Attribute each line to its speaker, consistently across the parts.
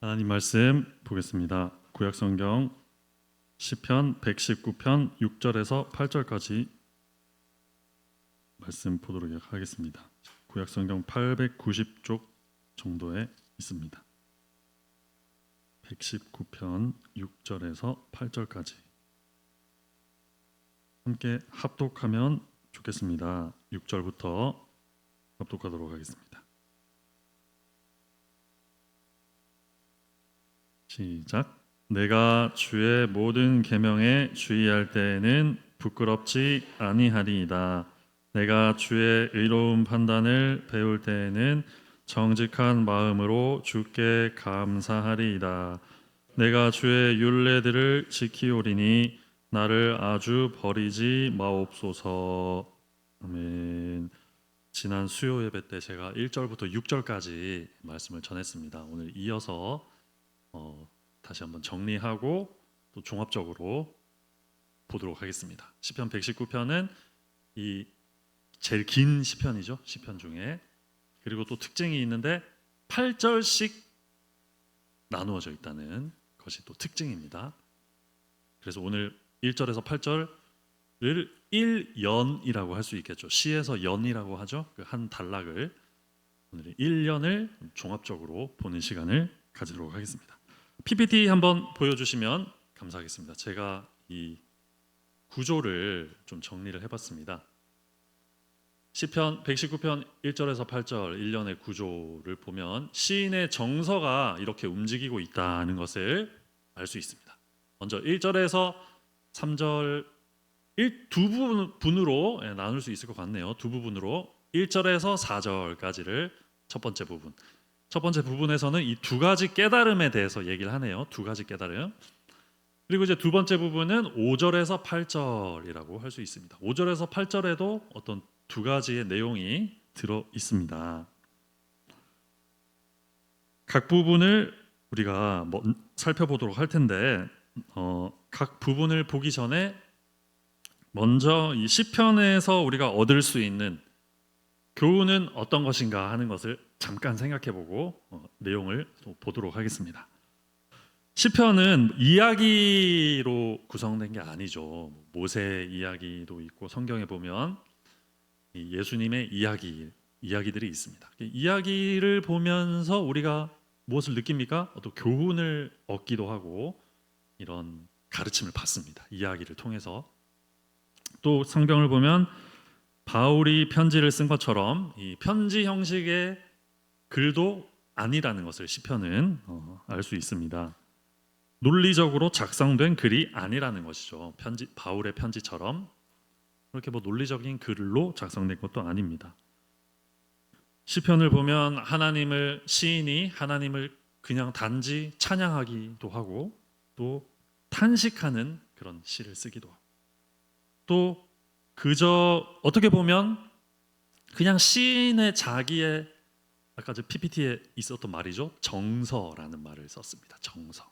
Speaker 1: 하나님 말씀 보겠습니다. 구약성경 시편 119편 6절에서 8절까지 말씀 보도록 하겠습니다. 구약성경 890쪽 정도에 있습니다. 119편 6절에서 8절까지 함께 합독하면 좋겠습니다. 6절부터 합독하도록 하겠습니다. 시작. 내가 주의 모든 계명에 주의할 때에는 부끄럽지 아니하리이다. 내가 주의 의로운 판단을 배울 때에는 정직한 마음으로 주께 감사하리이다. 내가 주의 율례들을 지키오리니 나를 아주 버리지 마옵소서. 아멘. 지난 수요 예배 때 제가 1절부터 6절까지 말씀을 전했습니다. 오늘 이어서 다시 한번 정리하고 또 종합적으로 보도록 하겠습니다. 시편 119편은 이 제일 긴 시편이죠. 시편 중에. 그리고 또 특징이 있는데 8절씩 나누어져 있다는 것이 또 특징입니다. 그래서 오늘 1절에서 8절을 1연이라고 할 수 있겠죠. 시에서 연이라고 하죠. 그 한 단락을 오늘 1년을 종합적으로 보는 시간을 가지도록 하겠습니다. PPT 한번 보여주시면 감사하겠습니다. 제가 이 구조를 좀 정리를 해봤습니다. 시편 119편 1절에서 8절 1년의 구조를 보면 시인의 정서가 이렇게 움직이고 있다는 것을 알 수 있습니다. 먼저 1절에서 3절 두 부분으로 나눌 수 있을 것 같네요. 두 부분으로 1절에서 4절까지를 첫 번째 부분. 첫 번째 부분에서는 이 두 가지 깨달음에 대해서 얘기를 하네요. 두 가지 깨달음. 그리고 이제 두 번째 부분은 5절에서 8절이라고 할 수 있습니다. 5절에서 8절에도 어떤 두 가지의 내용이 들어 있습니다. 각 부분을 우리가 살펴보도록 할 텐데 각 부분을 보기 전에 먼저 이 시편에서 우리가 얻을 수 있는 교훈은 어떤 것인가 하는 것을 잠깐 생각해보고 내용을 또 보도록 하겠습니다. 시편은 이야기로 구성된 게 아니죠. 모세 이야기도 있고 성경에 보면 예수님의 이야기들이 있습니다. 이야기를 보면서 우리가 무엇을 느낍니까? 또 교훈을 얻기도 하고 이런 가르침을 받습니다. 이야기를 통해서. 또 성경을 보면 바울이 편지를 쓴 것처럼 이 편지 형식의 글도 아니라는 것을 시편은 알 수 있습니다. 논리적으로 작성된 글이 아니라는 것이죠. 바울의 편지처럼 그렇게 논리적인 글로 작성된 것도 아닙니다. 시편을 보면 시인이 하나님을 그냥 단지 찬양하기도 하고 또 탄식하는 그런 시를 쓰기도 하고 또 그저 어떻게 보면 그냥 시인의 자기의 아까 저 PPT에 있었던 말이죠. 정서라는 말을 썼습니다. 정서.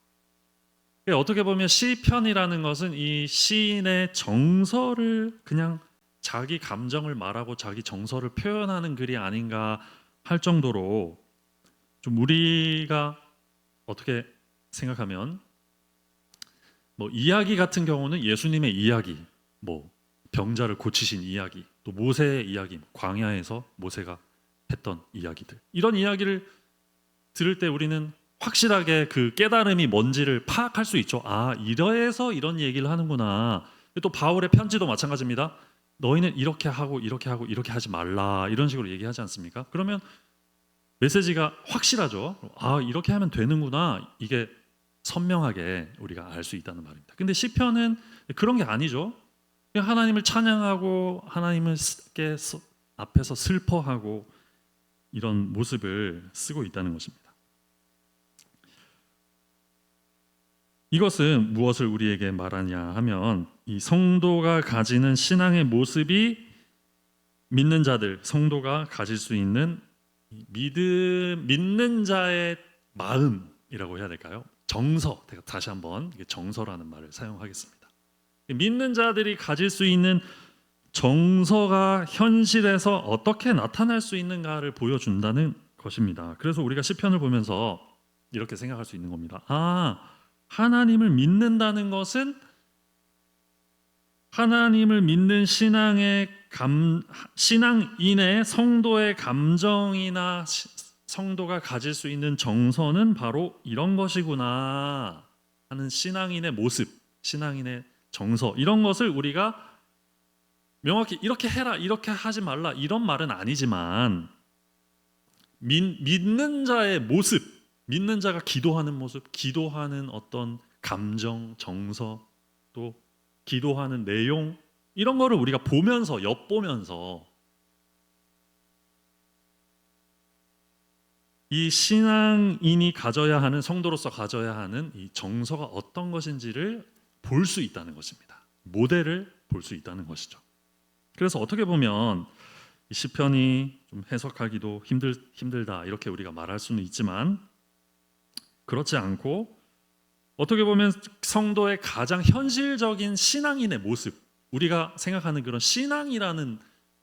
Speaker 1: 어떻게 보면 시편이라는 것은 이 시인의 정서를 그냥 자기 감정을 말하고 자기 정서를 표현하는 글이 아닌가 할 정도로 좀 우리가 어떻게 생각하면 이야기 같은 경우는 예수님의 이야기, 병자를 고치신 이야기, 또 모세의 이야기, 광야에서 모세가 했던 이야기들. 이런 이야기를 들을 때 우리는 확실하게 그 깨달음이 뭔지를 파악할 수 있죠. 이래서 이런 얘기를 하는구나. 또 바울의 편지도 마찬가지입니다. 너희는 이렇게 하고 이렇게 하고 이렇게 하지 말라. 이런 식으로 얘기하지 않습니까? 그러면 메시지가 확실하죠. 이렇게 하면 되는구나. 이게 선명하게 우리가 알 수 있다는 말입니다. 근데 시편은 그런 게 아니죠. 하나님을 찬양하고 하나님을 앞에서 슬퍼하고 이런 모습을 쓰고 있다는 것입니다. 이것은 무엇을 우리에게 말하냐 하면 이 성도가 가지는 신앙의 모습이 믿는 자들, 성도가 가질 수 있는 믿는 자의 마음이라고 해야 될까요? 정서, 다시 한번 정서라는 말을 사용하겠습니다. 믿는 자들이 가질 수 있는 정서가 현실에서 어떻게 나타날 수 있는가를 보여준다는 것입니다. 그래서 우리가 시편을 보면서 이렇게 생각할 수 있는 겁니다. 하나님을 믿는다는 것은 하나님을 믿는 신앙인의 성도의 감정이나 성도가 가질 수 있는 정서는 바로 이런 것이구나 하는 신앙인의 모습, 신앙인의 정서, 이런 것을 우리가 명확히 이렇게 해라, 이렇게 하지 말라, 이런 말은 아니지만 믿는 자의 모습, 믿는 자가 기도하는 모습, 기도하는 어떤 감정, 정서, 또 기도하는 내용, 이런 거를 우리가 보면서, 엿보면서 이 신앙인이 가져야 하는, 성도로서 가져야 하는 이 정서가 어떤 것인지를 볼 수 있다는 것입니다. 모델을 볼 수 있다는 것이죠. 그래서 어떻게 보면 이 시편이 좀 해석하기도 힘들다 이렇게 우리가 말할 수는 있지만, 그렇지 않고 어떻게 보면 성도의 가장 현실적인 신앙인의 모습, 우리가 생각하는 그런 신앙이라는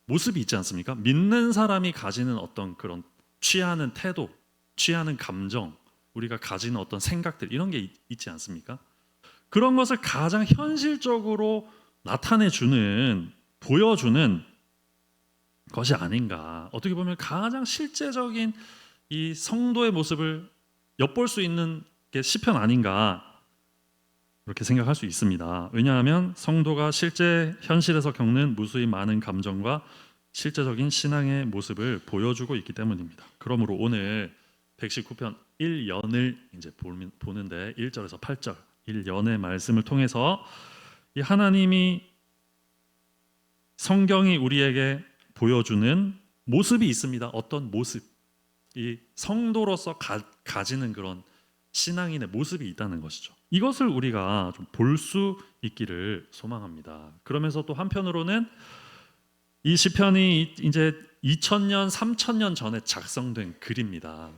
Speaker 1: 모습이 있지 않습니까? 믿는 사람이 가지는 어떤 그런 취하는 태도, 취하는 감정, 우리가 가지는 어떤 생각들, 이런 게 있지 않습니까? 그런 것을 가장 현실적으로 나타내주는, 보여주는 것이 아닌가. 어떻게 보면 가장 실제적인 이 성도의 모습을 엿볼 수 있는 게 시편 아닌가, 그렇게 생각할 수 있습니다. 왜냐하면 성도가 실제 현실에서 겪는 무수히 많은 감정과 실제적인 신앙의 모습을 보여주고 있기 때문입니다. 그러므로 오늘 119편 1연을 이제 보는데 1절에서 8절 1연의 말씀을 통해서 이 하나님이, 성경이 우리에게 보여주는 모습이 있습니다. 어떤 모습, 이 성도로서 가지는 그런 신앙인의 모습이 있다는 것이죠. 이것을 우리가 좀 볼 수 있기를 소망합니다. 그러면서 또 한편으로는 이 시편이 이제 2000년, 3000년 전에 작성된 글입니다.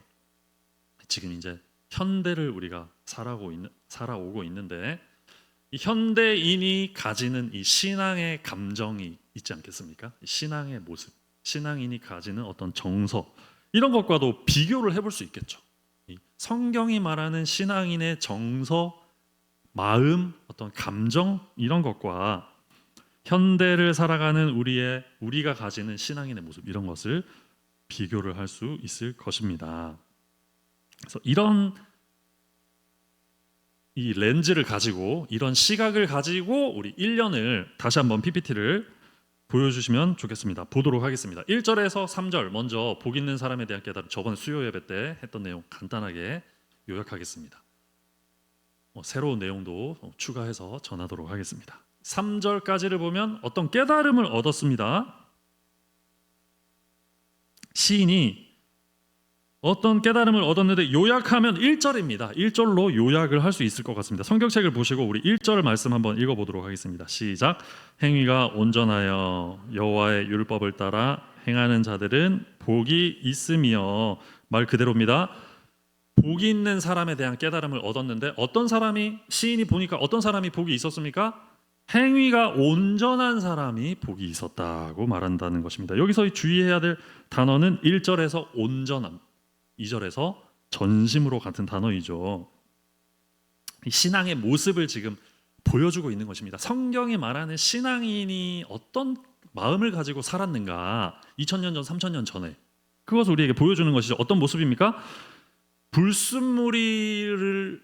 Speaker 1: 지금 이제 현대를 우리가 살아오고 있는데, 이 현대인이 가지는 이 신앙의 감정이 있지 않겠습니까? 신앙의 모습, 신앙인이 가지는 어떤 정서, 이런 것과도 비교를 해볼 수 있겠죠. 성경이 말하는 신앙인의 정서, 마음, 어떤 감정, 이런 것과 현대를 살아가는 우리가 가지는 신앙인의 모습, 이런 것을 비교를 할 수 있을 것입니다. 그래서 이런 이 렌즈를 가지고, 이런 시각을 가지고 우리 1년을 다시 한번 PPT를 보여주시면 좋겠습니다. 보도록 하겠습니다. 1절에서 3절 먼저 복 있는 사람에 대한 깨달음, 저번 수요 예배 때 했던 내용 간단하게 요약하겠습니다. 새로운 내용도 추가해서 전하도록 하겠습니다. 3절까지를 보면 어떤 깨달음을 얻었습니다. 시인이 어떤 깨달음을 얻었는데 요약하면 1절입니다. 1절로 요약을 할 수 있을 것 같습니다. 성경책을 보시고 우리 1절 말씀 한번 읽어보도록 하겠습니다. 시작. 행위가 온전하여 여호와의 율법을 따라 행하는 자들은 복이 있으며, 말 그대로입니다. 복이 있는 사람에 대한 깨달음을 얻었는데, 어떤 사람이, 시인이 보니까 어떤 사람이 복이 있었습니까? 행위가 온전한 사람이 복이 있었다고 말한다는 것입니다. 여기서 주의해야 될 단어는 1절에서 온전함, 2절에서 전심으로 같은 단어이죠. 신앙의 모습을 지금 보여주고 있는 것입니다. 성경이 말하는 신앙인이 어떤 마음을 가지고 살았는가, 2000년 전, 3000년 전에 그것을 우리에게 보여주는 것이죠. 어떤 모습입니까? 불순무리를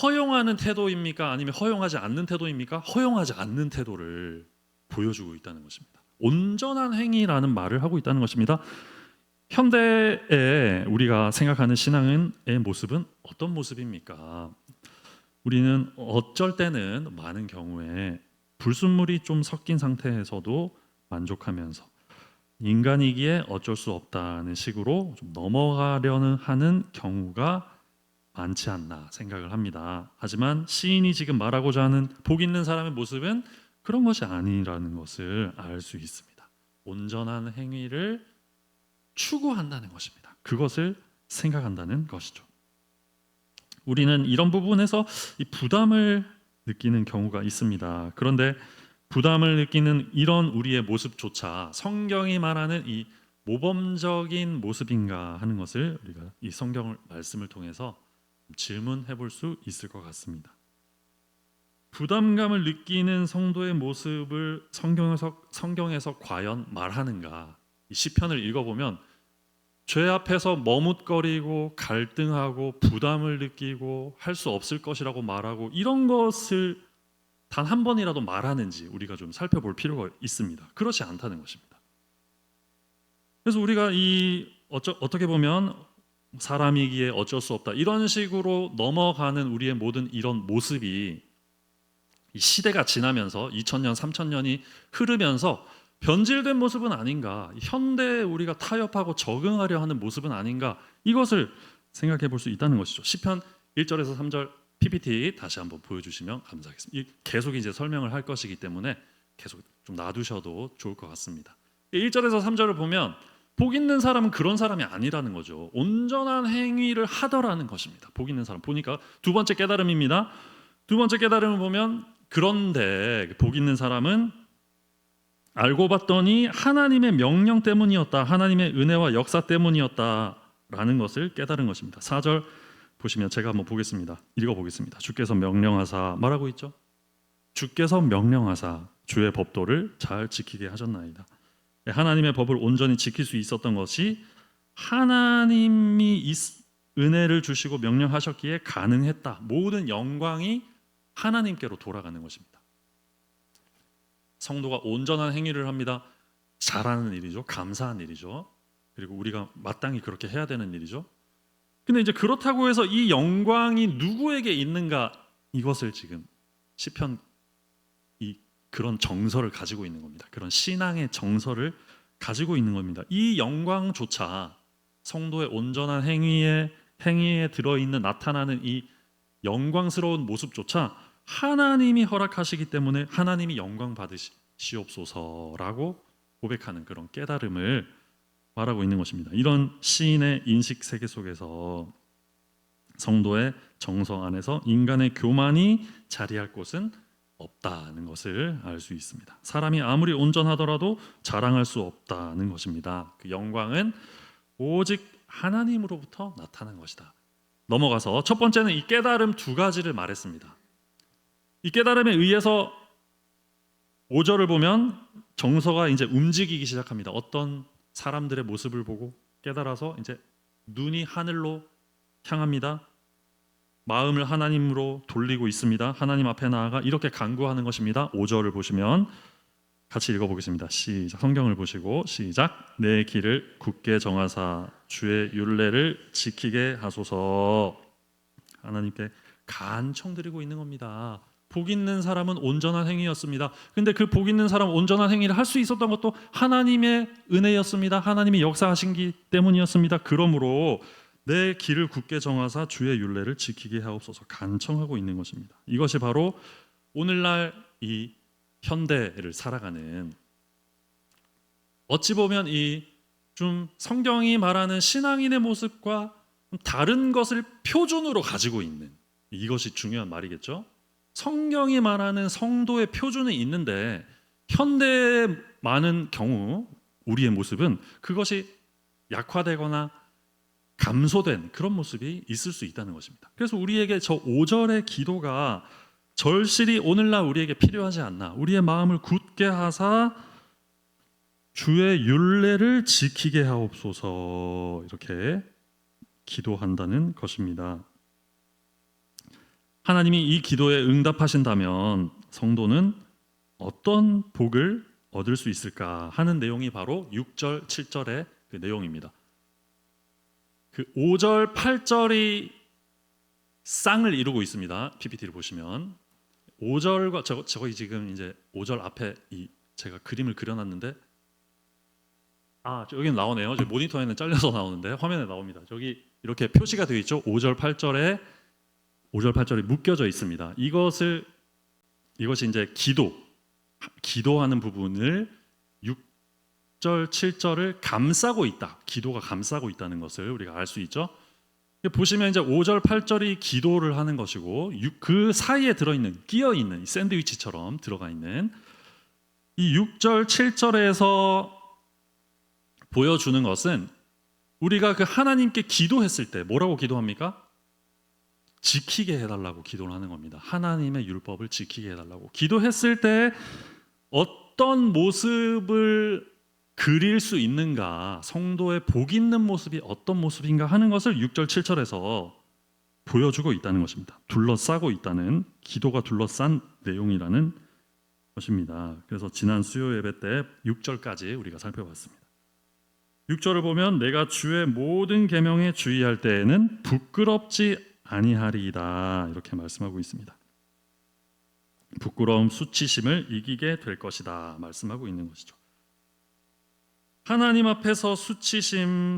Speaker 1: 허용하는 태도입니까? 아니면 허용하지 않는 태도입니까? 허용하지 않는 태도를 보여주고 있다는 것입니다. 온전한 행위라는 말을 하고 있다는 것입니다. 현대에 우리가 생각하는 신앙의 모습은 어떤 모습입니까? 우리는 어쩔 때는 많은 경우에 불순물이 좀 섞인 상태에서도 만족하면서 인간이기에 어쩔 수 없다는 식으로 좀 넘어가려는 하는 경우가 많지 않나 생각을 합니다. 하지만 시인이 지금 말하고자 하는 복 있는 사람의 모습은 그런 것이 아니라는 것을 알 수 있습니다. 온전한 행위를 추구한다는 것입니다. 그것을 생각한다는 것이죠. 우리는 이런 부분에서 이 부담을 느끼는 경우가 있습니다. 그런데 부담을 느끼는 이런 우리의 모습조차 성경이 말하는 이 모범적인 모습인가 하는 것을 우리가 이 성경 말씀을 통해서 질문해 볼 수 있을 것 같습니다. 부담감을 느끼는 성도의 모습을 성경에서 과연 말하는가? 이 시편을 읽어보면 죄 앞에서 머뭇거리고 갈등하고 부담을 느끼고 할 수 없을 것이라고 말하고 이런 것을 단 한 번이라도 말하는지 우리가 좀 살펴볼 필요가 있습니다. 그렇지 않다는 것입니다. 그래서 우리가 어떻게 보면 사람이기에 어쩔 수 없다 이런 식으로 넘어가는 우리의 모든 이런 모습이 이 시대가 지나면서 2000년, 3000년이 흐르면서 변질된 모습은 아닌가, 현대에 우리가 타협하고 적응하려 하는 모습은 아닌가, 이것을 생각해 볼 수 있다는 것이죠. 시편 1절에서 3절 PPT 다시 한번 보여주시면 감사하겠습니다. 계속 이제 설명을 할 것이기 때문에 계속 좀 놔두셔도 좋을 것 같습니다. 1절에서 3절을 보면 복 있는 사람은 그런 사람이 아니라는 거죠. 온전한 행위를 하더라는 것입니다. 복 있는 사람 보니까 두 번째 깨달음입니다. 두 번째 깨달음을 보면 그런데 복 있는 사람은 알고 봤더니 하나님의 명령 때문이었다. 하나님의 은혜와 역사 때문이었다라는 것을 깨달은 것입니다. 4절 보시면 제가 한번 보겠습니다. 읽어보겠습니다. 주께서 명령하사 말하고 있죠. 주께서 명령하사 주의 법도를 잘 지키게 하셨나이다. 하나님의 법을 온전히 지킬 수 있었던 것이 하나님이 은혜를 주시고 명령하셨기에 가능했다. 모든 영광이 하나님께로 돌아가는 것입니다. 성도가 온전한 행위를 합니다. 잘하는 일이죠. 감사한 일이죠. 그리고 우리가 마땅히 그렇게 해야 되는 일이죠. 근데 이제 그렇다고 해서 이 영광이 누구에게 있는가, 이것을 지금 시편 그런 정서를 가지고 있는 겁니다. 그런 신앙의 정서를 가지고 있는 겁니다. 이 영광조차 성도의 온전한 행위에 들어있는 나타나는 이 영광스러운 모습조차 하나님이 허락하시기 때문에 하나님이 영광 받으시옵소서라고 고백하는 그런 깨달음을 말하고 있는 것입니다. 이런 시인의 인식 세계 속에서 성도의 정서 안에서 인간의 교만이 자리할 곳은 없다는 것을 알 수 있습니다. 사람이 아무리 온전하더라도 자랑할 수 없다는 것입니다. 그 영광은 오직 하나님으로부터 나타난 것이다. 넘어가서 첫 번째는 이 깨달음 두 가지를 말했습니다. 이 깨달음에 의해서 5절을 보면 정서가 이제 움직이기 시작합니다. 어떤 사람들의 모습을 보고 깨달아서 이제 눈이 하늘로 향합니다. 마음을 하나님으로 돌리고 있습니다. 하나님 앞에 나아가 이렇게 간구하는 것입니다. 5절을 보시면 같이 읽어보겠습니다. 시작. 성경을 보시고 시작. 내 길을 굳게 정하사 주의 율례를 지키게 하소서. 하나님께 간청드리고 있는 겁니다. 복 있는 사람은 온전한 행위였습니다. 근데 그 복 있는 사람 온전한 행위를 할 수 있었던 것도 하나님의 은혜였습니다. 하나님이 역사하신 때문이었습니다. 그러므로 내 길을 굳게 정하사 주의 율례를 지키게 하옵소서 간청하고 있는 것입니다. 이것이 바로 오늘날 이 현대를 살아가는, 어찌 보면 이 좀 성경이 말하는 신앙인의 모습과 다른 것을 표준으로 가지고 있는, 이것이 중요한 말이겠죠. 성경이 말하는 성도의 표준은 있는데 현대의 많은 경우 우리의 모습은 그것이 약화되거나 감소된 그런 모습이 있을 수 있다는 것입니다. 그래서 우리에게 저 5절의 기도가 절실히 오늘날 우리에게 필요하지 않나. 우리의 마음을 굳게 하사 주의 율례를 지키게 하옵소서, 이렇게 기도한다는 것입니다. 하나님이 이 기도에 응답하신다면 성도는 어떤 복을 얻을 수 있을까 하는 내용이 바로 6절, 7절의 그 내용입니다. 그 5절, 8절이 쌍을 이루고 있습니다. PPT를 보시면 5절과 저거 지금 이제 5절 앞에 제가 그림을 그려놨는데 여기는 나오네요. 저기 모니터에는 잘려서 나오는데 화면에 나옵니다. 저기 이렇게 표시가 되어 있죠. 5절, 8절이 묶여져 있습니다. 이것이 이제 기도하는 부분을 6절, 7절을 감싸고 있다. 기도가 감싸고 있다는 것을 우리가 알 수 있죠. 보시면 이제 5절, 8절이 기도를 하는 것이고 그 사이에 들어있는, 끼어있는 샌드위치처럼 들어가 있는 이 6절, 7절에서 보여주는 것은 우리가 그 하나님께 기도했을 때 뭐라고 기도합니까? 지키게 해달라고 기도를 하는 겁니다. 하나님의 율법을 지키게 해달라고. 기도했을 때 어떤 모습을 그릴 수 있는가, 성도의 복 있는 모습이 어떤 모습인가 하는 것을 6절 7절에서 보여주고 있다는 것입니다. 둘러싸고 있다는, 기도가 둘러싼 내용이라는 것입니다. 그래서 지난 수요 예배 때 6절까지 우리가 살펴봤습니다. 6절을 보면 내가 주의 모든 계명에 주의할 때에는 부끄럽지 아니하리이다, 이렇게 말씀하고 있습니다. 부끄러움, 수치심을 이기게 될 것이다 말씀하고 있는 것이죠. 하나님 앞에서 수치심,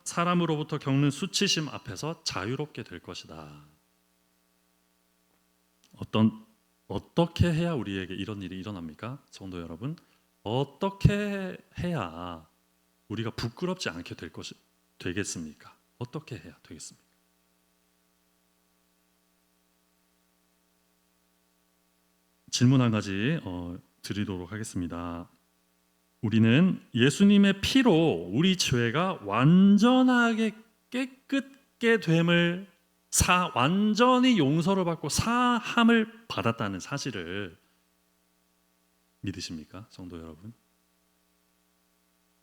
Speaker 1: 사람으로부터 겪는 수치심 앞에서 자유롭게 될 것이다. 어떻게 해야 우리에게 이런 일이 일어납니까? 성도 여러분, 어떻게 해야 우리가 부끄럽지 않게 되겠습니까? 어떻게 해야 되겠습니까? 질문 한 가지 드리도록 하겠습니다. 우리는 예수님의 피로 우리 죄가 완전하게 깨끗게 됨을, 완전히 용서를 받고 사함을 받았다는 사실을 믿으십니까, 성도 여러분?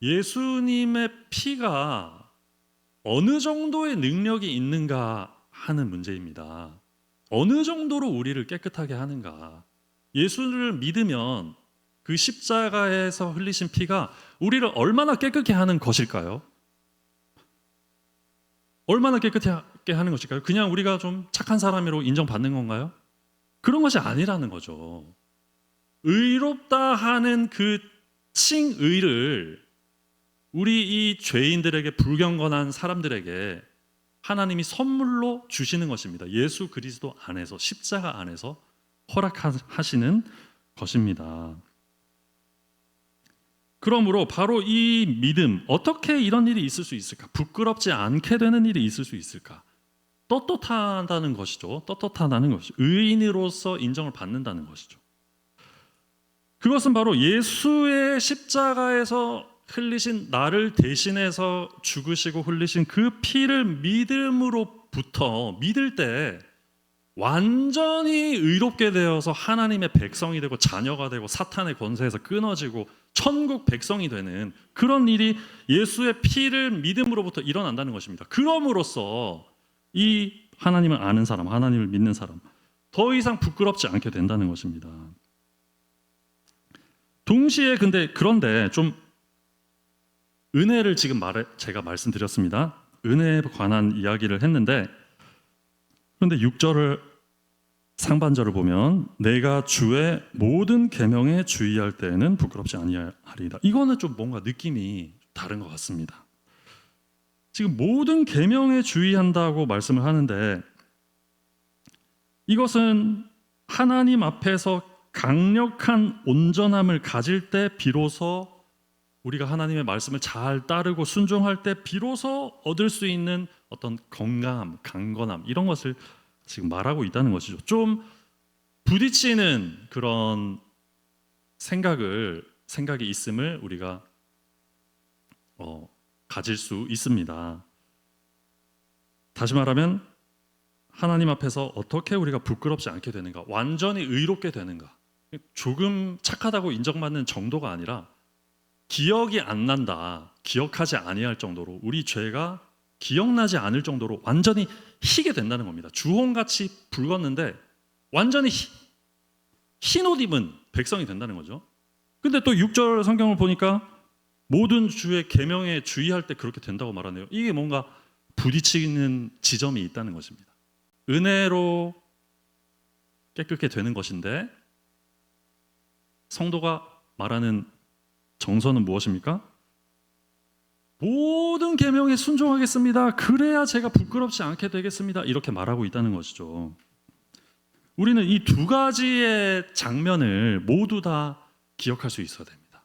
Speaker 1: 예수님의 피가 어느 정도의 능력이 있는가 하는 문제입니다. 어느 정도로 우리를 깨끗하게 하는가. 예수를 믿으면 그 십자가에서 흘리신 피가 우리를 얼마나 깨끗게 하는 것일까요? 얼마나 깨끗하게 하는 것일까요? 그냥 우리가 좀 착한 사람으로 인정받는 건가요? 그런 것이 아니라는 거죠. 의롭다 하는 그 칭의를 우리 이 죄인들에게, 불경건한 사람들에게 하나님이 선물로 주시는 것입니다. 예수 그리스도 안에서, 십자가 안에서 허락하시는 것입니다. 그러므로 바로 이 믿음, 어떻게 이런 일이 있을 수 있을까? 부끄럽지 않게 되는 일이 있을 수 있을까? 떳떳하다는 것이죠. 떳떳하다는 것이 의인으로서 인정을 받는다는 것이죠. 그것은 바로 예수의 십자가에서 흘리신, 나를 대신해서 죽으시고 흘리신 그 피를 믿음으로부터, 믿을 때 완전히 의롭게 되어서 하나님의 백성이 되고 자녀가 되고 사탄의 권세에서 끊어지고 천국 백성이 되는 그런 일이 예수의 피를 믿음으로부터 일어난다는 것입니다. 그럼으로써 이 하나님을 아는 사람, 하나님을 믿는 사람, 더 이상 부끄럽지 않게 된다는 것입니다. 동시에 그런데 좀 은혜를 지금 제가 말씀드렸습니다. 은혜에 관한 이야기를 했는데, 그런데 6절을 상반절을 보면 내가 주의 모든 계명에 주의할 때에는 부끄럽지 아니하리이다. 이거는 좀 뭔가 느낌이 다른 것 같습니다. 지금 모든 계명에 주의한다고 말씀을 하는데, 이것은 하나님 앞에서 강력한 온전함을 가질 때 비로소, 우리가 하나님의 말씀을 잘 따르고 순종할 때 비로소 얻을 수 있는 어떤 건강함, 강건함, 이런 것을 지금 말하고 있다는 것이죠. 좀 부딪히는 그런 생각이 있음을 우리가 가질 수 있습니다. 다시 말하면 하나님 앞에서 어떻게 우리가 부끄럽지 않게 되는가, 완전히 의롭게 되는가, 조금 착하다고 인정받는 정도가 아니라 기억이 안 난다, 기억하지 아니할 정도로, 우리 죄가 기억나지 않을 정도로 완전히 희게 된다는 겁니다. 주홍같이 붉었는데 완전히 흰 옷 입은 백성이 된다는 거죠. 근데 또 6절 성경을 보니까 모든 주의 계명에 주의할 때 그렇게 된다고 말하네요. 이게 뭔가 부딪히는 지점이 있다는 것입니다. 은혜로 깨끗게 되는 것인데, 성도가 말하는 정서는 무엇입니까? 모든 계명에 순종하겠습니다. 그래야 제가 부끄럽지 않게 되겠습니다. 이렇게 말하고 있다는 것이죠. 우리는 이 두 가지의 장면을 모두 다 기억할 수 있어야 됩니다.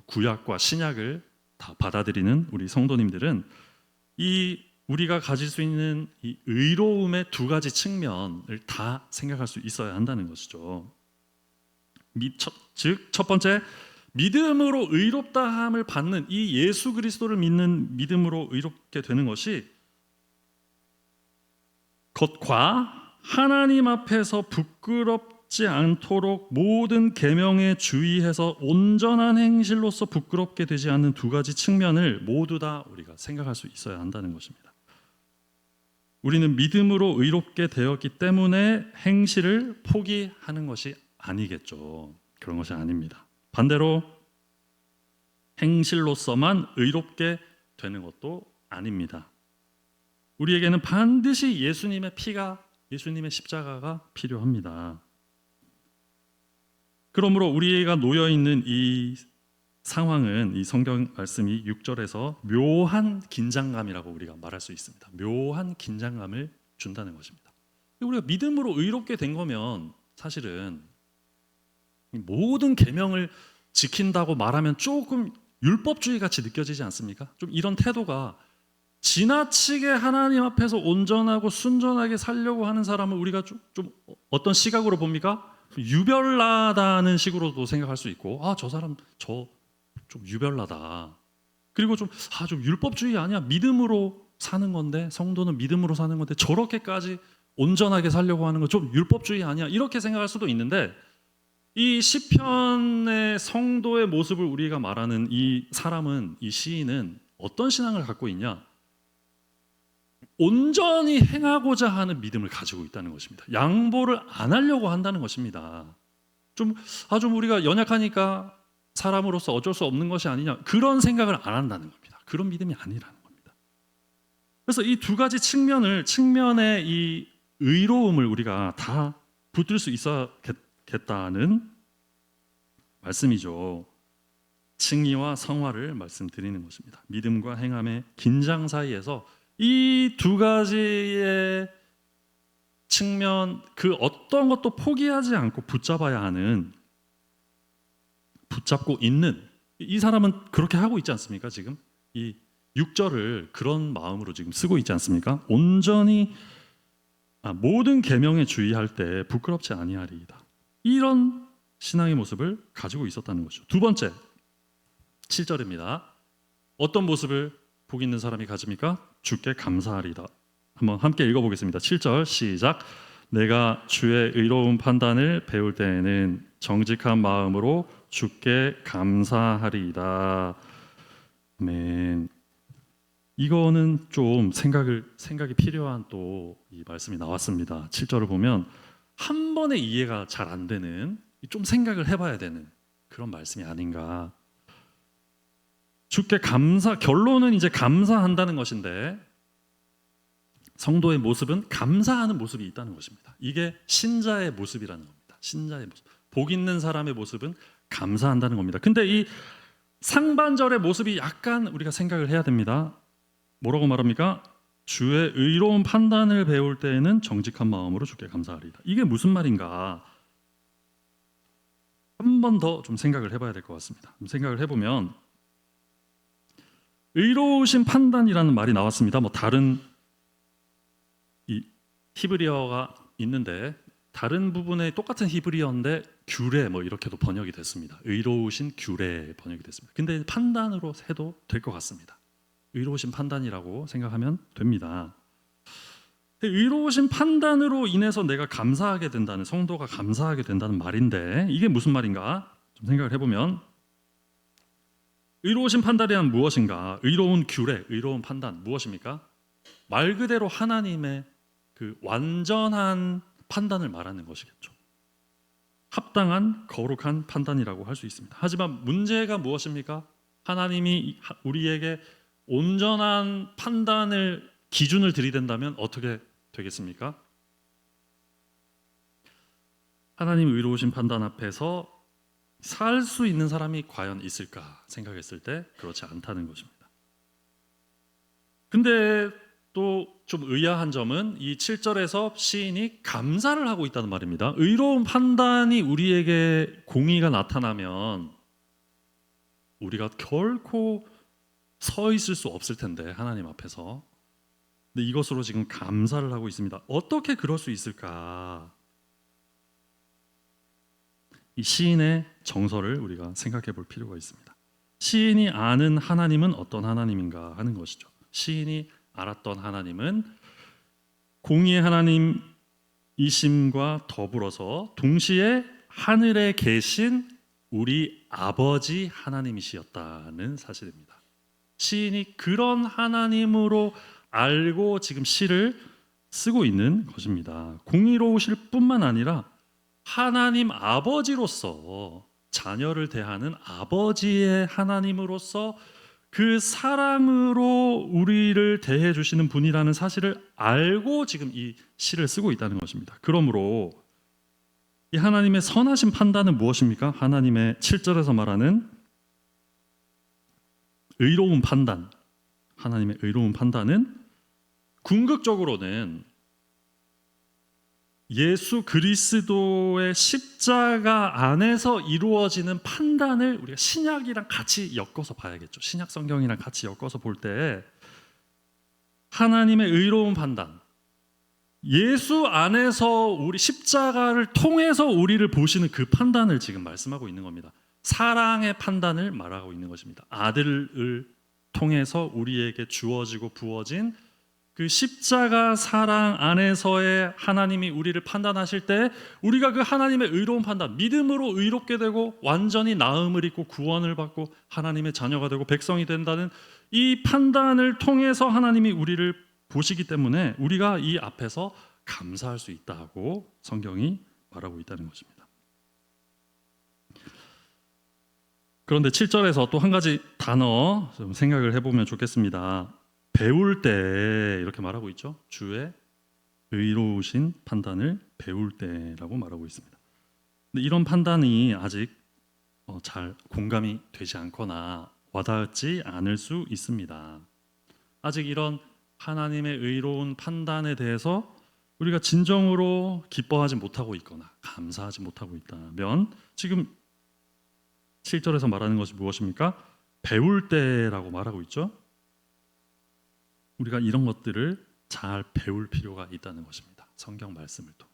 Speaker 1: 구약과 신약을 다 받아들이는 우리 성도님들은 우리가 가질 수 있는 이 의로움의 두 가지 측면을 다 생각할 수 있어야 한다는 것이죠. 즉, 첫 번째, 믿음으로 의롭다함을 받는, 이 예수 그리스도를 믿는 믿음으로 의롭게 되는 것이 것과 하나님 앞에서 부끄럽지 않도록 모든 계명에 주의해서 온전한 행실로서 부끄럽게 되지 않는 두 가지 측면을 모두 다 우리가 생각할 수 있어야 한다는 것입니다. 우리는 믿음으로 의롭게 되었기 때문에 행실을 포기하는 것이 아니겠죠. 그런 것이 아닙니다. 반대로 행실로서만 의롭게 되는 것도 아닙니다. 우리에게는 반드시 예수님의 피가, 예수님의 십자가가 필요합니다. 그러므로 우리가 놓여 있는 이 상황은 이 성경 말씀이 6절에서 묘한 긴장감이라고 우리가 말할 수 있습니다. 묘한 긴장감을 준다는 것입니다. 우리가 믿음으로 의롭게 된 거면 사실은 모든 계명을 지킨다고 말하면 조금 율법주의 같이 느껴지지 않습니까? 좀 이런 태도가 지나치게 하나님 앞에서 온전하고 순전하게 살려고 하는 사람을 우리가 좀 어떤 시각으로 봅니까? 유별나다는 식으로도 생각할 수 있고, 저 사람 좀 유별나다. 그리고 좀 율법주의 아니야? 믿음으로 사는 건데, 성도는 믿음으로 사는 건데 저렇게까지 온전하게 살려고 하는 거 좀 율법주의 아니야? 이렇게 생각할 수도 있는데, 이 시편의 성도의 모습을 우리가 말하는 이 사람은, 이 시인은 어떤 신앙을 갖고 있냐? 온전히 행하고자 하는 믿음을 가지고 있다는 것입니다. 양보를 안 하려고 한다는 것입니다. 좀 우리가 연약하니까 사람으로서 어쩔 수 없는 것이 아니냐, 그런 생각을 안 한다는 겁니다. 그런 믿음이 아니라는 겁니다. 그래서 이 두 가지 측면의 이 의로움을 우리가 다 붙들 수 있어야겠다는 말씀이죠. 칭의와 성화를 말씀드리는 것입니다. 믿음과 행함의 긴장 사이에서 이 두 가지의 측면, 그 어떤 것도 포기하지 않고 붙잡고 있는 이 사람은 그렇게 하고 있지 않습니까? 지금 이 6절을 그런 마음으로 지금 쓰고 있지 않습니까? 온전히 모든 계명에 주의할 때 부끄럽지 아니하리이다. 이런 신앙의 모습을 가지고 있었다는 것이죠. 두 번째, 7절입니다. 어떤 모습을 복 있는 사람이 가집니까? 주께 감사하리다. 한번 함께 읽어보겠습니다. 7절 시작. 내가 주의 의로운 판단을 배울 때에는 정직한 마음으로 주께 감사하리이다. 아멘. 이거는 좀 생각이 필요한 또 이 말씀이 나왔습니다. 7절을 보면 한 번에 이해가 잘 안 되는, 좀 생각을 해봐야 되는 그런 말씀이 아닌가. 주께 결론은 이제 감사한다는 것인데, 성도의 모습은 감사하는 모습이 있다는 것입니다. 이게 신자의 모습이라는 겁니다. 신자의 모습. 복 있는 사람의 모습은 감사한다는 겁니다. 근데 이 상반절의 모습이 약간 우리가 생각을 해야 됩니다. 뭐라고 말합니까? 주의 의로운 판단을 배울 때에는 정직한 마음으로 주께 감사하리이다. 이게 무슨 말인가? 한 번 더 좀 생각을 해봐야 될 것 같습니다. 생각을 해보면 의로우신 판단이라는 말이 나왔습니다. 다른 이 히브리어가 있는데 다른 부분에 똑같은 히브리어인데 규례 이렇게도 번역이 됐습니다. 의로우신 규례 번역이 됐습니다. 근데 판단으로 해도 될 것 같습니다. 의로우신 판단이라고 생각하면 됩니다. 의로우신 판단으로 인해서 내가 감사하게 된다는, 성도가 감사하게 된다는 말인데 이게 무슨 말인가 좀 생각을 해보면, 의로우신 판단이란 무엇인가? 의로운 규례, 의로운 판단 무엇입니까? 말 그대로 하나님의 그 완전한 판단을 말하는 것이겠죠. 합당한 거룩한 판단이라고 할 수 있습니다. 하지만 문제가 무엇입니까? 하나님이 우리에게 온전한 판단을, 기준을 들이댄다면 어떻게 되겠습니까? 하나님 의로우신 판단 앞에서 살 수 있는 사람이 과연 있을까 생각했을 때 그렇지 않다는 것입니다. 근데 또 좀 의아한 점은 이 7절에서 시인이 감사를 하고 있다는 말입니다. 의로운 판단이 우리에게 공의가 나타나면 우리가 결코 서 있을 수 없을 텐데, 하나님 앞에서. 근데 이것으로 지금 감사를 하고 있습니다. 어떻게 그럴 수 있을까? 이 시인의 정서를 우리가 생각해 볼 필요가 있습니다. 시인이 아는 하나님은 어떤 하나님인가 하는 것이죠. 시인이 알았던 하나님은 공의의 하나님이심과 더불어서 동시에 하늘에 계신 우리 아버지 하나님이시였다는 사실입니다. 시인이 그런 하나님으로 알고 지금 시를 쓰고 있는 것입니다. 공의로우실 뿐만 아니라 하나님 아버지로서 자녀를 대하는 아버지의 하나님으로서 그 사랑으로 우리를 대해 주시는 분이라는 사실을 알고 지금 이 시를 쓰고 있다는 것입니다. 그러므로 이 하나님의 선하신 판단은 무엇입니까? 하나님의 7절에서 말하는 의로운 판단, 하나님의 의로운 판단은 궁극적으로는 예수 그리스도의 십자가 안에서 이루어지는 판단을 우리가 신약이랑 같이 엮어서 봐야겠죠. 신약 성경이랑 같이 엮어서 볼 때 하나님의 의로운 판단, 예수 안에서 우리 십자가를 통해서 우리를 보시는 그 판단을 지금 말씀하고 있는 겁니다. 사랑의 판단을 말하고 있는 것입니다. 아들을 통해서 우리에게 주어지고 부어진 그 십자가 사랑 안에서의 하나님이 우리를 판단하실 때 우리가 그 하나님의 의로운 판단, 믿음으로 의롭게 되고 완전히 나음을 입고 구원을 받고 하나님의 자녀가 되고 백성이 된다는 이 판단을 통해서 하나님이 우리를 보시기 때문에 우리가 이 앞에서 감사할 수 있다고 성경이 말하고 있다는 것입니다. 그런데 7절에서 또 한 가지 단어 좀 생각을 해보면 좋겠습니다. 배울 때 이렇게 말하고 있죠. 주의 의로우신 판단을 배울 때라고 말하고 있습니다. 근데 이런 판단이 아직 잘 공감이 되지 않거나 와닿지 않을 수 있습니다. 아직 이런 하나님의 의로운 판단에 대해서 우리가 진정으로 기뻐하지 못하고 있거나 감사하지 못하고 있다면 지금 7절에서 말하는 것이 무엇입니까? 배울 때라고 말하고 있죠. 우리가 이런 것들을 잘 배울 필요가 있다는 것입니다. 성경 말씀을 통해.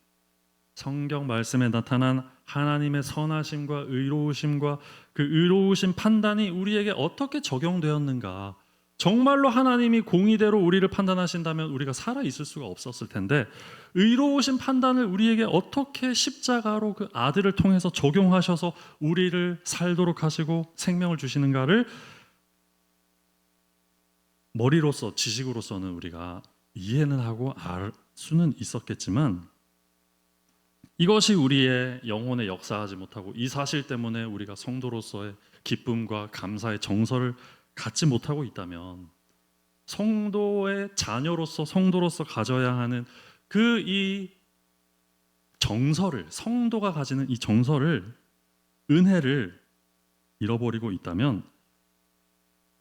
Speaker 1: 성경 말씀에 나타난 하나님의 선하심과 의로우심과 그 의로우신 판단이 우리에게 어떻게 적용되었는가. 정말로 하나님이 공의대로 우리를 판단하신다면 우리가 살아 있을 수가 없었을 텐데 의로우신 판단을 우리에게 어떻게 십자가로 그 아들을 통해서 적용하셔서 우리를 살도록 하시고 생명을 주시는가를 머리로서 지식으로서는 우리가 이해는 하고 알 수는 있었겠지만 이것이 우리의 영혼에 역사하지 못하고 이 사실 때문에 우리가 성도로서의 기쁨과 감사의 정서를 갖지 못하고 있다면 성도의 자녀로서 성도로서 가져야 하는 그 이 정서를 성도가 가지는 이 정서를 은혜를 잃어버리고 있다면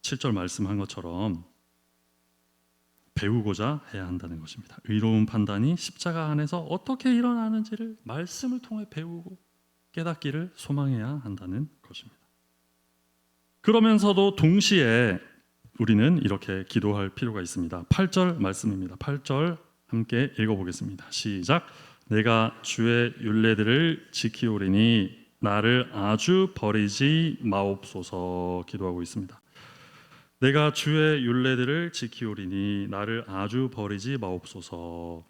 Speaker 1: 7절 말씀한 것처럼 배우고자 해야 한다는 것입니다. 의로운 판단이 십자가 안에서 어떻게 일어나는지를 말씀을 통해 배우고 깨닫기를 소망해야 한다는 것입니다. 그러면서도 동시에 우리는 이렇게 기도할 필요가 있습니다. 8절 말씀입니다. 8절 함께 읽어보겠습니다. 시작. 내가 주의 율례들을 지키오리니 나를 아주 버리지 마옵소서. 기도하고 있습니다. 내가 주의 율례들을 지키오리니 나를 아주 버리지 마옵소서.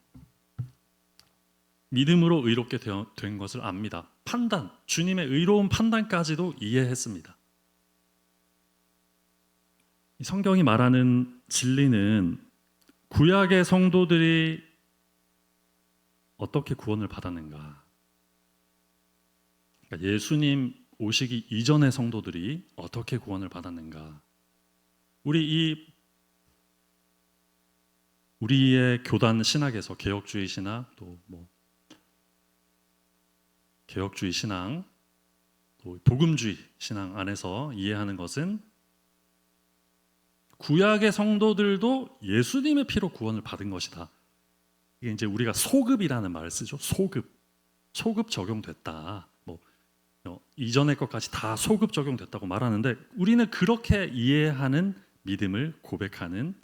Speaker 1: 믿음으로 의롭게 된 것을 압니다. 판단, 주님의 의로운 판단까지도 이해했습니다. 성경이 말하는 진리는 구약의 성도들이 어떻게 구원을 받았는가, 그러니까 예수님 오시기 이전의 성도들이 어떻게 구원을 받았는가, 우리의 교단 신학에서 개혁주의 신학, 또 개혁주의 신앙, 또 복음주의 신앙 안에서 이해하는 것은 구약의 성도들도 예수님의 피로 구원을 받은 것이다. 이게 이제 우리가 소급이라는 말을 쓰죠. 소급 적용됐다. 이전의 것까지 다 소급 적용됐다고 말하는데 우리는 그렇게 이해하는 믿음을 고백하는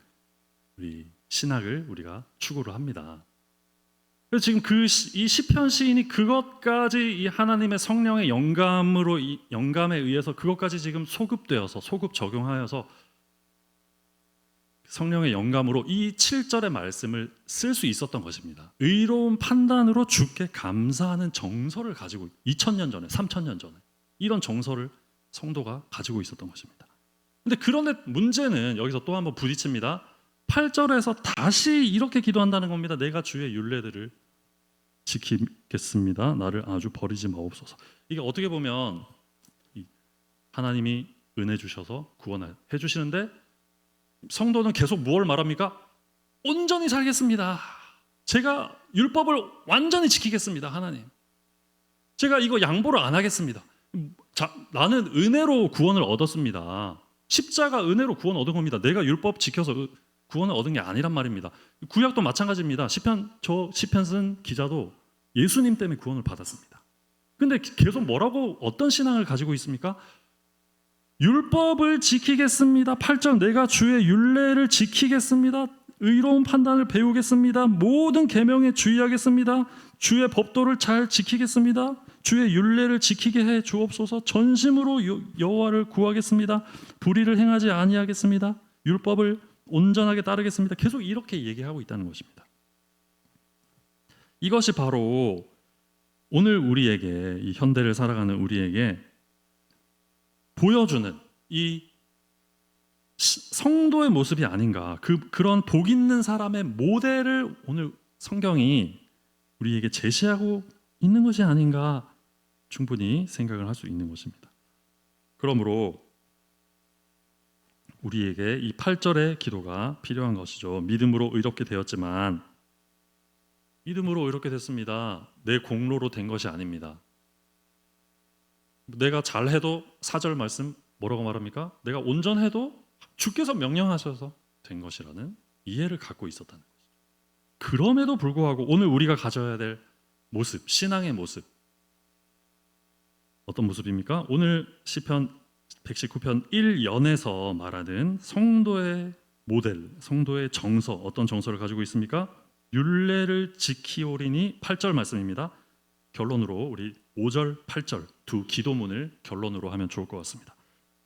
Speaker 1: 우리 신학을 우리가 추구를 합니다. 그래서 지금 이 시편 시인이 그것까지 이 하나님의 성령의 영감에 의해서 그것까지 지금 소급 적용하여서 성령의 영감으로 이 7절의 말씀을 쓸 수 있었던 것입니다. 의로운 판단으로 주께 감사하는 정서를 가지고 2000년 전에 3000년 전에 이런 정서를 성도가 가지고 있었던 것입니다. 근데 그런데 문제는 여기서 또 한번 부딪힙니다. 8절에서 다시 이렇게 기도한다는 겁니다. 내가 주의 율례들을 지키겠습니다. 나를 아주 버리지 마옵소서. 이게 어떻게 보면 하나님이 은혜 주셔서 구원해 주시는데 성도는 계속 무엇을 말합니까? 온전히 살겠습니다. 제가 율법을 완전히 지키겠습니다. 하나님, 제가 이거 양보를 안 하겠습니다. 자, 나는 은혜로 구원을 얻었습니다. 십자가 은혜로 구원 얻은 겁니다. 내가 율법 지켜서 구원을 얻은 게 아니란 말입니다. 구약도 마찬가지입니다. 시편 쓴 기자도 예수님 때문에 구원을 받았습니다. 근데 계속 뭐라고 어떤 신앙을 가지고 있습니까? 율법을 지키겠습니다. 8절 내가 주의 율례를 지키겠습니다. 의로운 판단을 배우겠습니다. 모든 계명에 주의하겠습니다. 주의 법도를 잘 지키겠습니다. 주의 율례를 지키게 해 주옵소서. 전심으로 여호와를 구하겠습니다. 불의를 행하지 아니하겠습니다. 율법을 온전하게 따르겠습니다. 계속 이렇게 얘기하고 있다는 것입니다. 이것이 바로 오늘 우리에게, 이 현대를 살아가는 우리에게 보여주는 이 성도의 모습이 아닌가, 그런 복 있는 사람의 모델을 오늘 성경이 우리에게 제시하고 있는 것이 아닌가 충분히 생각을 할 수 있는 것입니다. 그러므로 우리에게 이 8절의 기도가 필요한 것이죠. 믿음으로 의롭게 되었지만, 믿음으로 의롭게 됐습니다. 내 공로로 된 것이 아닙니다. 내가 잘해도 4절 말씀 뭐라고 말합니까? 내가 온전해도 주께서 명령하셔서 된 것이라는 이해를 갖고 있었다는 것이죠. 그럼에도 불구하고 오늘 우리가 가져야 될 모습, 신앙의 모습, 어떤 모습입니까? 오늘 시편 119편 1연에서 말하는 성도의 모델, 성도의 정서, 어떤 정서를 가지고 있습니까? 율례를 지키오리니 8절 말씀입니다. 결론으로 우리 5절, 8절 두 기도문을 결론으로 하면 좋을 것 같습니다.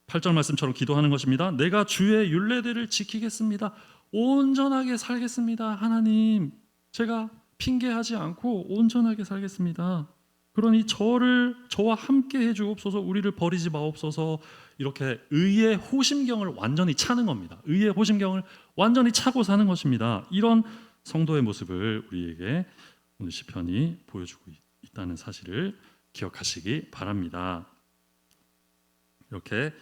Speaker 1: 8절 말씀처럼 기도하는 것입니다. 내가 주의 율례들을 지키겠습니다. 온전하게 살겠습니다. 하나님, 제가 핑계하지 않고 온전하게 살겠습니다. 그러니 저와 함께 해주옵소서. 우리를 버리지 마옵소서. 이렇게 의의 호심경을 완전히 차는 겁니다. 의의 호심경을 완전히 차고 사는 것입니다. 이런 성도의 모습을 우리에게 오늘 시편이 보여주고 있다는 사실을 기억하시기 바랍니다. 이렇게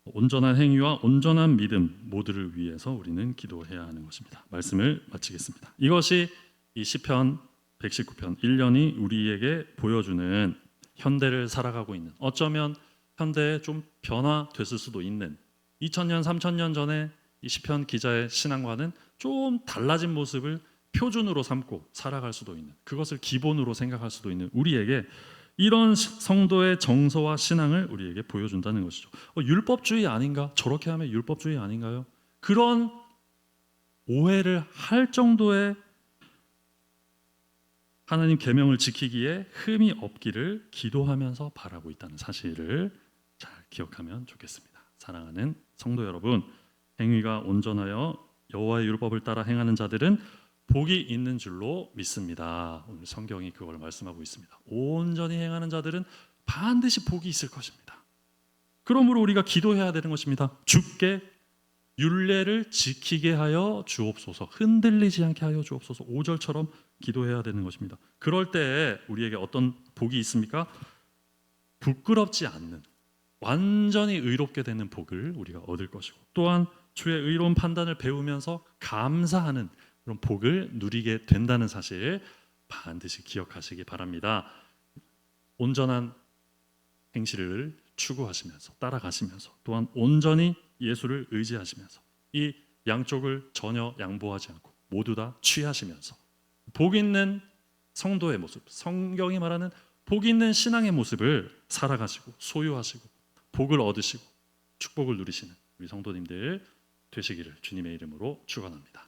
Speaker 1: 온전한 행위와 온전한 믿음 모두를 위해서 우리는 기도해야 하는 것입니다. 말씀을 마치겠습니다. 이것이 이 시편 119편 1년이 우리에게 보여주는 현대를 살아가고 있는, 어쩌면 현대에 좀 변화됐을 수도 있는 2000년 3000년 전에 이 시편 기자의 신앙과는 좀 달라진 모습을 표준으로 삼고 살아갈 수도 있는, 그것을 기본으로 생각할 수도 있는 우리에게 이런 성도의 정서와 신앙을 우리에게 보여준다는 것이죠. 율법주의 아닌가? 저렇게 하면 율법주의 아닌가요? 그런 오해를 할 정도의 하나님 계명을 지키기에 흠이 없기를 기도하면서 바라고 있다는 사실을 잘 기억하면 좋겠습니다. 사랑하는 성도 여러분, 행위가 온전하여 여호와의 율법을 따라 행하는 자들은 복이 있는 줄로 믿습니다. 오늘 성경이 그걸 말씀하고 있습니다. 온전히 행하는 자들은 반드시 복이 있을 것입니다. 그러므로 우리가 기도해야 되는 것입니다. 주께 율례를 지키게 하여 주옵소서. 흔들리지 않게 하여 주옵소서. 5절처럼 기도해야 되는 것입니다. 그럴 때 우리에게 어떤 복이 있습니까? 부끄럽지 않는, 완전히 의롭게 되는 복을 우리가 얻을 것이고, 또한 주의 의로운 판단을 배우면서 감사하는 그런 복을 누리게 된다는 사실 반드시 기억하시기 바랍니다. 온전한 행실을 추구하시면서 따라가시면서, 또한 온전히 예수를 의지하시면서, 이 양쪽을 전혀 양보하지 않고 모두 다 취하시면서 복 있는 성도의 모습, 성경이 말하는 복 있는 신앙의 모습을 살아가시고 소유하시고 복을 얻으시고 축복을 누리시는 우리 성도님들 되시기를 주님의 이름으로 축원합니다.